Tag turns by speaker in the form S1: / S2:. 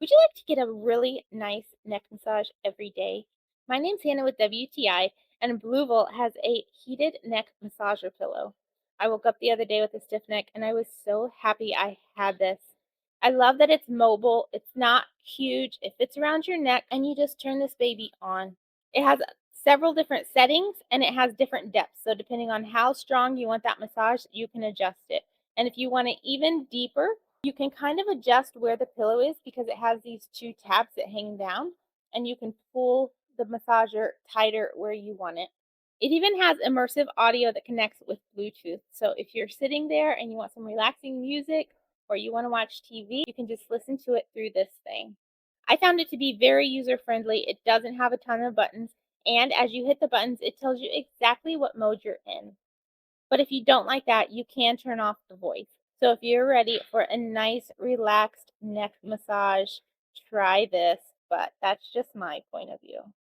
S1: Would you like to get a really nice neck massage every day? My name's Hannah with WTI, and Bluvol has a heated neck massager pillow. I woke up the other day with a stiff neck, and I was so happy I had this. I love that it's mobile, it's not huge, it fits around your neck, and you just turn this baby on. It has several different settings and it has different depths. So, depending on how strong you want that massage, you can adjust it. And if you want it even deeper, you can kind of adjust where the pillow is because it has these two tabs that hang down, and you can pull the massager tighter where you want it. It even has immersive audio that connects with Bluetooth. So if you're sitting there and you want some relaxing music or you want to watch TV, you can just listen to it through this thing. I found it to be very user friendly. It doesn't have a ton of buttons, and as you hit the buttons, it tells you exactly what mode you're in. But if you don't like that, you can turn off the voice. So if you're ready for a nice, relaxed neck massage, try this. But that's just my point of view.